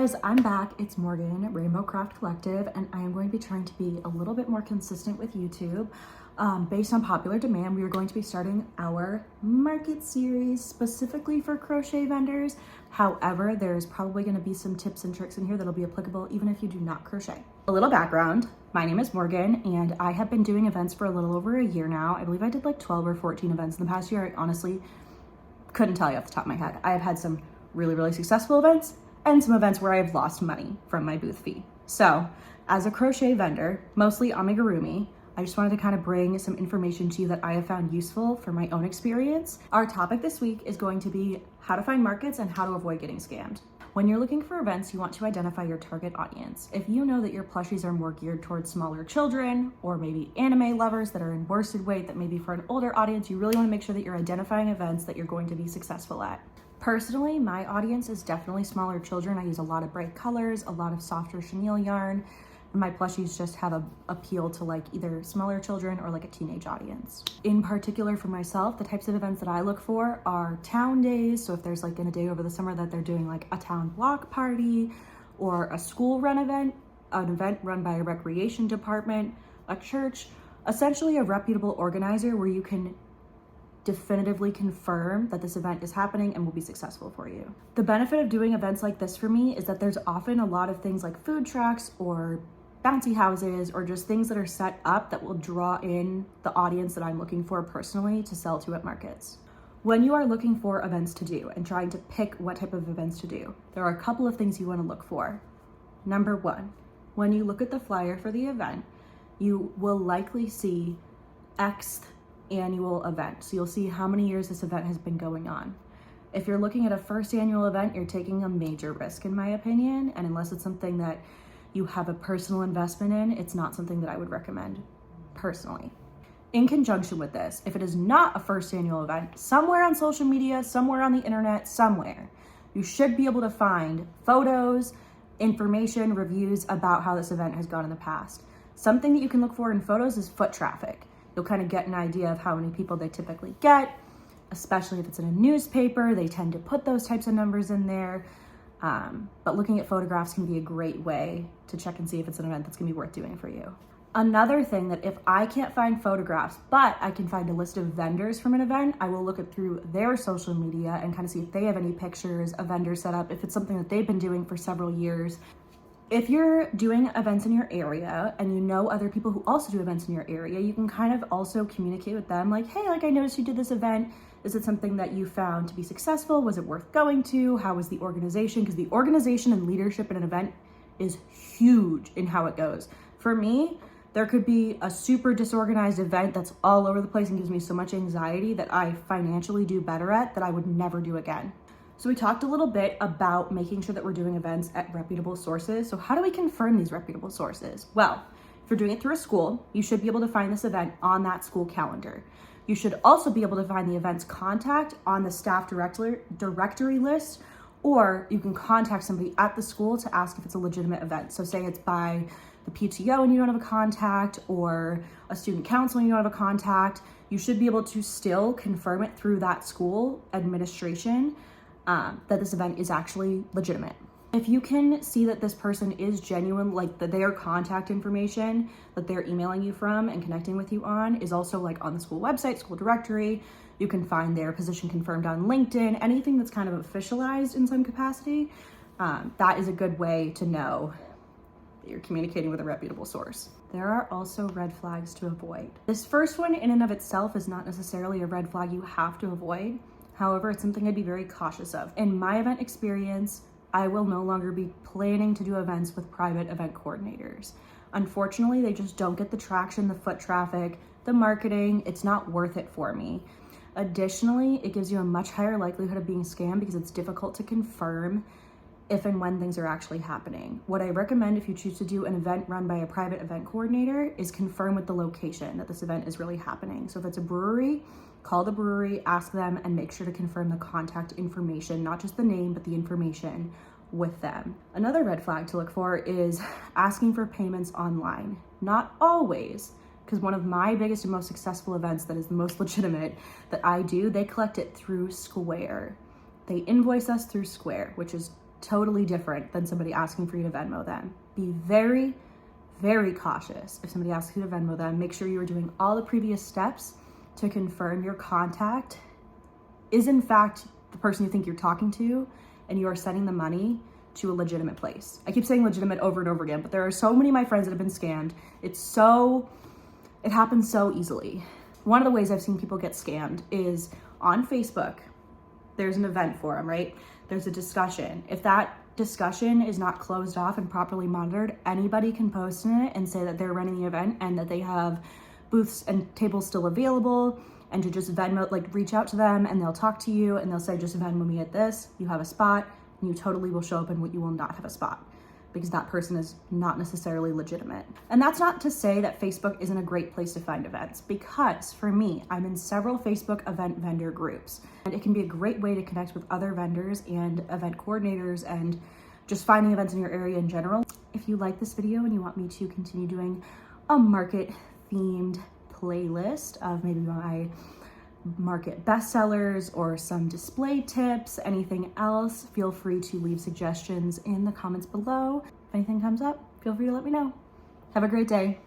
guys, I'm back. It's Morgan, Rainbow Craft Collective, and I am going to be trying to be a little bit more consistent with YouTube. Based on popular demand, we are going to be starting our market series specifically for crochet vendors. However, there's probably going to be some tips and tricks in here that'll be applicable even if you do not crochet. A little background, my name is Morgan, and I have been doing events for a little over a year now. I believe I did like 12 or 14 events in the past year. I honestly couldn't tell you off the top of my head. I have had some really successful events and some events where I have lost money from my booth fee. So as a crochet vendor, mostly amigurumi, I just wanted to kind of bring some information to you that I have found useful for my own experience. Our topic this week is going to be how to find markets and how to avoid getting scammed. When you're looking for events, you want to identify your target audience. If you know that your plushies are more geared towards smaller children or maybe anime lovers that are in worsted weight, that maybe for an older audience, you really want to make sure that you're identifying events that you're going to be successful at. Personally, my audience is definitely smaller children. I use a lot of bright colors, a lot of softer chenille yarn, and my plushies just have a appeal to like either smaller children or like a teenage audience. In particular for myself, the types of events that I look for are town days. So if there's like in a day over the summer that they're doing like a town block party or a school run event, an event run by a recreation department, a church, essentially a reputable organizer where you can definitively confirm that this event is happening and will be successful for you. The benefit of doing events like this for me is that there's often a lot of things like food trucks or bouncy houses or just things that are set up that will draw in the audience that I'm looking for personally to sell to at markets. When you are looking for events to do and trying to pick what type of events to do, there are a couple of things you want to look for. Number one, when you look at the flyer for the event, you will likely see X annual event. So you'll see how many years this event has been going on. If you're looking at a first annual event, you're taking a major risk in my opinion. And unless it's something that you have a personal investment in, it's not something that I would recommend personally. In conjunction with this, if it is not a first annual event, somewhere on social media, somewhere on the internet, somewhere, you should be able to find photos, information, reviews about how this event has gone in the past. Something that you can look for in photos is foot traffic. You'll kind of get an idea of how many people they typically get, especially if it's in a newspaper. They tend to put those types of numbers in there. But looking at photographs can be a great way to check and see if it's an event that's gonna be worth doing for you. Another thing that if I can't find photographs, but I can find a list of vendors from an event, I will look through their social media and kind of see if they have any pictures of vendors set up, if it's something that they've been doing for several years. If you're doing events in your area and you know other people who also do events in your area, you can kind of also communicate with them like, hey, like I noticed you did this event. Is it something that you found to be successful? Was it worth going to? How was the organization? Because the organization and leadership in an event is huge in how it goes. For me, there could be a super disorganized event that's all over the place and gives me so much anxiety that I financially do better at that I would never do again. So we talked a little bit about making sure that we're doing events at reputable sources. So how do we confirm these reputable sources? Well, if you're doing it through a school, you should be able to find this event on that school calendar. You should also be able to find the event's contact on the staff directory list, or you can contact somebody at the school to ask if it's a legitimate event. So say it's by the PTO and you don't have a contact, or a student council and you don't have a contact, you should be able to still confirm it through that school administration that this event is actually legitimate. If you can see that this person is genuine, like that their contact information that they're emailing you from and connecting with you on is also like on the school website, school directory, you can find their position confirmed on LinkedIn, anything that's kind of officialized in some capacity, that is a good way to know that you're communicating with a reputable source. There are also red flags to avoid. This first one in and of itself is not necessarily a red flag you have to avoid. However, it's something I'd be very cautious of. In my event experience, I will no longer be planning to do events with private event coordinators. Unfortunately, they just don't get the traction, the foot traffic, the marketing. It's not worth it for me. Additionally, it gives you a much higher likelihood of being scammed because it's difficult to confirm if and when things are actually happening. What I recommend if you choose to do an event run by a private event coordinator is confirm with the location that this event is really happening. So if it's a brewery, call the brewery, ask them, and make sure to confirm the contact information, not just the name, but the information with them. Another red flag to look for is asking for payments online. Not always, because one of my biggest and most successful events that is the most legitimate that I do, they collect it through Square. They invoice us through Square, which is totally different than somebody asking for you to Venmo them. Be very, very cautious if somebody asks you to Venmo them. Make sure you are doing all the previous steps to confirm your contact is in fact the person you think you're talking to, and you are sending the money to a legitimate place. I keep saying legitimate over and over again, but there are so many of my friends that have been scammed. It happens so easily. One of the ways I've seen people get scammed is on Facebook. There's an event forum, right? There's a discussion. If that discussion is not closed off and properly monitored, anybody can post in it and say that they're running the event and that they have booths and tables still available, and to just Venmo, like reach out to them and they'll talk to you and they'll say, just Venmo me at this, you have a spot, and you totally will show up and you will not have a spot because that person is not necessarily legitimate. And that's not to say that Facebook isn't a great place to find events, because for me, I'm in several Facebook event vendor groups, and it can be a great way to connect with other vendors and event coordinators and just finding events in your area in general. If you like this video and you want me to continue doing a market themed playlist of maybe my market bestsellers or some display tips, anything else, feel free to leave suggestions in the comments below. If anything comes up, feel free to let me know. Have a great day.